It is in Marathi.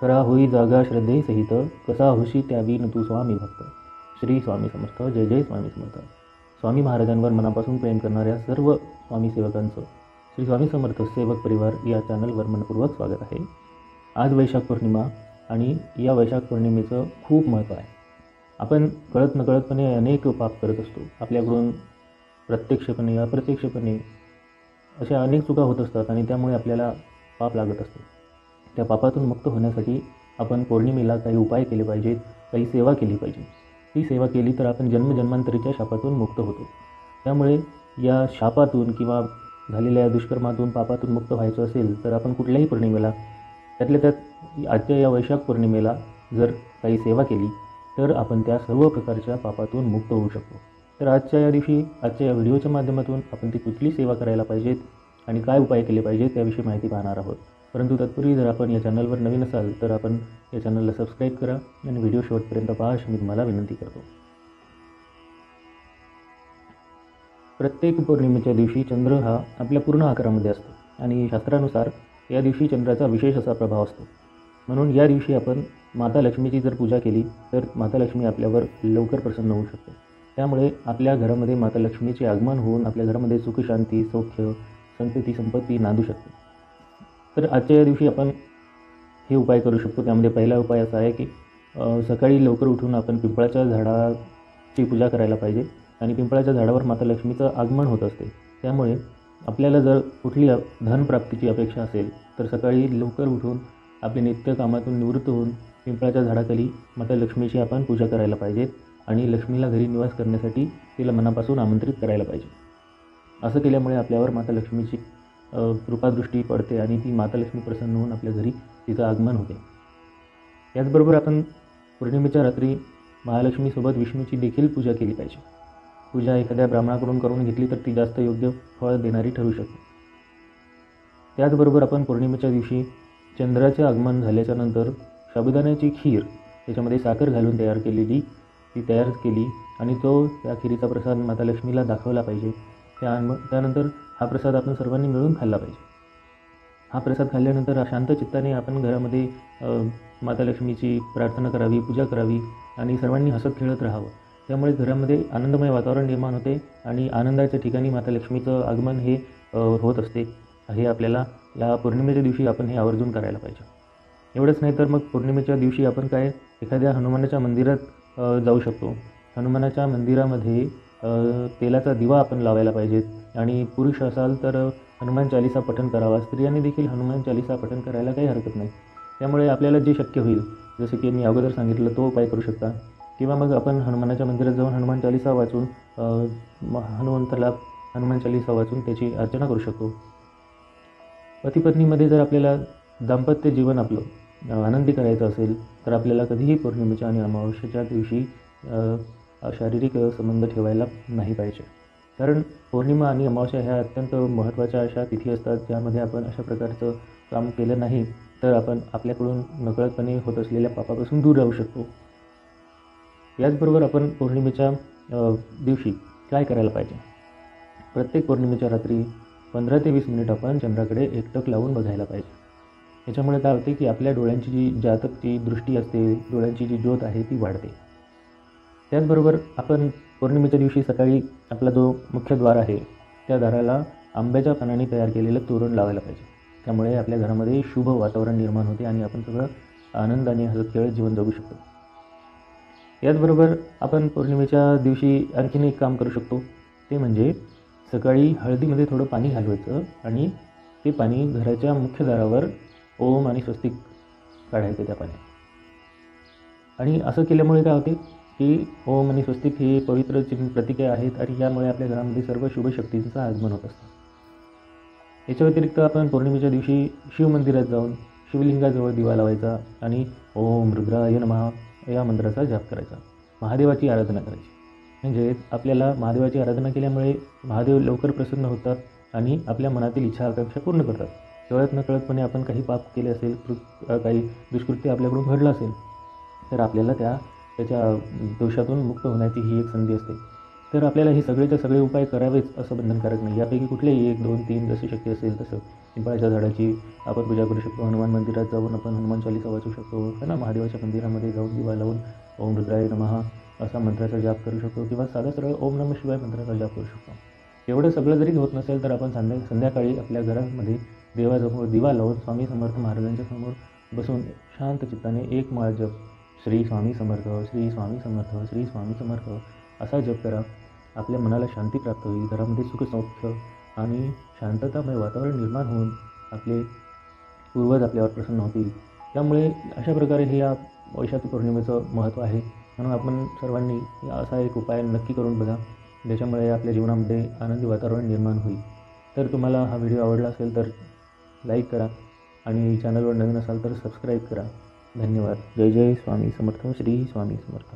खरा होई जागा श्रद्धेसहित, कसा होशी त्यावी न तू स्वामी भक्त. श्री स्वामी समर्थ. जय जय स्वामी समर्थ. स्वामी महाराजांवर मनापासून प्रेम करणाऱ्या सर्व स्वामी सेवकांचं श्री स्वामी समर्थ सेवक परिवार या चॅनलवर मनपूर्वक स्वागत आहे. आज वैशाख पौर्णिमा आणि या वैशाख पौर्णिमेचं खूप महत्त्व आहे. आपण कळत नकळतपणे अनेक पाप करत असतो. आपल्याकडून प्रत्यक्षपणे अप्रत्यक्षपणे अशा अनेक चुका होत असतात आणि त्यामुळे आपल्याला पाप लागत असते. त्या पापातून मुक्त होण्यासाठी आपण पौर्णिमेला काही उपाय केले पाहिजेत, काही सेवा केली पाहिजे. ही सेवा केली तर आपण जन्मजन्मांतरीच्या शापातून मुक्त होतो. त्यामुळे या शापातून किंवा झालेल्या दुष्कर्मातून पापातून मुक्त व्हायचं असेल तर आपण कुठल्याही पौर्णिमेला, त्यातल्या त्यात आजच्या या वैशाख पौर्णिमेला जर काही सेवा केली तर आपण त्या सर्व प्रकारच्या पापातून मुक्त होऊ शकतो. तर आजच्या या दिवशी, आजच्या या व्हिडिओच्या माध्यमातून आपण ती कुठली सेवा करायला पाहिजेत आणि काय उपाय केले पाहिजेत त्याविषयी माहिती पाहणार आहोत. परंतु तत्पूर्वी जर आपण या चॅनलवर नवीन असाल तर आपण या चॅनलला सबस्क्राईब करा आणि व्हिडिओ शेवटपर्यंत पहा अशी मी तुम्हाला विनंती करतो. प्रत्येक पौर्णिमेच्या दिवशी चंद्र हा आपल्या पूर्ण आकारामध्ये असतो आणि शास्त्रानुसार या दिवशी चंद्राचा विशेष असा प्रभाव असतो. म्हणून या दिवशी आपण माता लक्ष्मीची जर पूजा केली तर माता लक्ष्मी आपल्यावर लवकर प्रसन्न होऊ शकते. त्यामुळे आपल्या घरामध्ये माता लक्ष्मीचे आगमन होऊन आपल्या घरामध्ये सुख, शांती, सौख्य, संतती, संपत्ती नांदू शकते. तर आजच्या या दिवशी आपण हे उपाय करू शकतो. त्यामध्ये पहिला उपाय असा आहे की सकाळी लवकर उठून आपण पिंपळाच्या झाडाची पूजा करायला पाहिजे आणि पिंपळाच्या झाडावर माता लक्ष्मीचं आगमन होत असते. त्यामुळे आपल्याला जर कुठली धनप्राप्तीची अपेक्षा असेल तर सकाळी लवकर उठून आपले नित्य कामातून निवृत्त होऊन पिंपळाच्या झाडाखाली माता लक्ष्मीची आपण पूजा करायला पाहिजे आणि लक्ष्मीला घरी निवास करण्यासाठी तिला मनापासून आमंत्रित करायला पाहिजे. असं केल्यामुळे आपल्यावर माता लक्ष्मीची कृपादृष्टी पडते आणि ती माता लक्ष्मी प्रसन्न होऊन आपल्या घरी तिचं आगमन होते. त्याचबरोबर आपण पौर्णिमेच्या रात्री महालक्ष्मीसोबत विष्णूची देखील पूजा केली पाहिजे. पूजा एखाद्या ब्राह्मणाकडून करून घेतली तर ती जास्त योग्य फळ देणारी ठरू शकते. त्याचबरोबर आपण पौर्णिमेच्या दिवशी चंद्राचे आगमन झाल्याच्या नंतर साबुदाण्याची खीर त्याच्यामध्ये साखर घालून तयार केलेली ती तयार केली आणि त्या खिरीचा प्रसाद माता लक्ष्मीला दाखवला पाहिजे. त्यानंतर हा प्रसाद आपण सर्वांनी मिळून खाल्ला पाहिजे. हा प्रसाद खाल्ल्यानंतर शांत चित्ताने आपण घरामध्ये माता लक्ष्मीची प्रार्थना करावी, पूजा करावी आणि सर्वांनी हसत खेळत राहावं. त्यामुळे घरामध्ये आनंदमय वातावरण निर्माण होते आणि आनंदाच्या ठिकाणी माता लक्ष्मीचं आगमन हे होत असते. हे आपल्याला या पौर्णिमेच्या दिवशी आपण हे आवर्जून करायला पाहिजे. एवढंच नाही तर मग पौर्णिमेच्या दिवशी आपण एखाद्या हनुमानाच्या मंदिरात जाऊ शकतो. हनुमानाच्या मंदिरामध्ये तेलाचा दिवा आपण लावायला पाहिजेत आणि पुरुष असाल तर हनुमान चालीसा पठण करावा. स्त्रियांनी देखील हनुमान चालीसा पठण करायला काही हरकत नाही. त्यामुळे आपल्याला जे शक्य होईल, जसं की मी अगोदर सांगितलं, तो उपाय करू शकता. किंवा मग आपण हनुमानाच्या मंदिरात जाऊन हनुमान चालीसा वाचून हनुमंताला हनुमान चालीसा वाचून त्याची अर्चना करू शकतो. पतीपत्नीमध्ये जर आपल्याला दाम्पत्य जीवन आपलं आनंदी करायचं असेल तर आपल्याला कधीही पौर्णिमेच्या आणि अमावस्येच्या दिवशी शारीरिक संबंध ठेवायला नाही पाहिजे. कारण पौर्णिमा आणि अमावस्या ह्या अत्यंत महत्त्वाच्या अशा तिथी असतात ज्यामध्ये आपण अशा प्रकारचं काम केलं नाही तर आपण आपल्याकडून नकळतपणे होत असलेल्या पापापासून दूर राहू शकतो. याचबरोबर आपण पौर्णिमेच्या दिवशी काय करायला पाहिजे? प्रत्येक पौर्णिमेच्या रात्री 15 ते 20 मिनिट आपण चंद्राकडे एकटक लावून बघायला पाहिजे. याच्यामुळे काय होते की आपल्या डोळ्यांची जी जातकची दृष्टी असते, डोळ्यांची जी ज्योत आहे ती वाढते. त्याचबरोबर आपण पौर्णिमेच्या दिवशी सकाळी आपला जो मुख्य द्वार आहे त्या दाराला आंब्याच्या पानाने तयार केलेलं तोरण लावायला पाहिजे. त्यामुळे आपल्या घरामध्ये शुभ वातावरण निर्माण होते आणि आपण सगळं आनंदाने हसत खेळत जीवन जगू शकतो. याचबरोबर आपण पौर्णिमेच्या दिवशी आणखीन एक काम करू शकतो. ते म्हणजे सकाळी हळदीमध्ये थोडं पाणी घालवायचं आणि ते पाणी घराच्या मुख्य दारावर ओम आणि स्वस्तिक काढायचं त्या पाण्यात. आणि असं केल्यामुळे काय होते की ओम आणि स्वस्तिक हे पवित्र प्रतीके आहेत आणि यामुळे आपल्या घरामध्ये सर्व शुभ शक्तींचं आगमन होत असतं. याच्या व्यतिरिक्त आपण पौर्णिमेच्या दिवशी शिवमंदिरात जाऊन शिवलिंगाजवळ दिवा लावायचा आणि ओम रुद्राय नमः या मंत्राचा जाप करायचा. महादेवाची आराधना करायची. म्हणजेच आपल्याला महादेवाची आराधना केल्यामुळे महादेव लवकर प्रसन्न होतात आणि आपल्या मनातील इच्छा आकांक्षा पूर्ण करतात. कळत नकळतपणे आपण काही पाप केले असेल, काही दुष्कृत्य आपल्याकडून घडलं असेल तर आपल्याला त्याच्या दोषातून मुक्त होण्याची ही एक संधी असते. तर आपल्याला हे सगळेच्या सगळे उपाय करावेच असं बंधनकारक नाही. यापैकी कुठलेही 1, 2, 3 जसे शक्य असेल तसं. पिंपळाच्या झाडाची आपण पूजा करू शकतो. हनुमान मंदिरात जाऊन आपण हनुमान चालीसा वाचू शकतो, है ना. महादेवाच्या मंदिरामध्ये जाऊन दिवा लावून ओम रुद्राय नमः असा मंत्राचा जाप करू शकतो किंवा साधा सरळ ओम नमः शिवाय मंत्राचा जाप करू शकतो. एवढं सगळं जरी होत नसेल तर आपण संध्याकाळी आपल्या घरामध्ये देवासमोर दिवा लावून स्वामी समर्थ महाराजांच्या समोर बसून शांत चित्ताने एक माळ जप, श्री स्वामी समर्थ, श्री स्वामी समर्थ, श्री स्वामी समर्थ असा जप करा. आपल्या मनाला शांती प्राप्त होईल. घरामध्ये सुखसौख्य आणि शांततामय वातावरण निर्माण होऊन आपले पूर्वज आपल्यावर प्रसन्न होतील. त्यामुळे अशा प्रकारे हे या वैशाखी पौर्णिमेचं महत्त्व आहे. म्हणून आपण सर्वांनी असा एक उपाय नक्की करून बघा, ज्याच्यामुळे आपल्या जीवनामध्ये आनंदी वातावरण निर्माण होईल. तर तुम्हाला हा व्हिडिओ आवडला असेल तर लाईक करा आणि चॅनलवर नवीन असाल तर सबस्क्राईब करा. धन्यवाद. जय जय स्वामी समर्थ. श्री स्वामी समर्थ.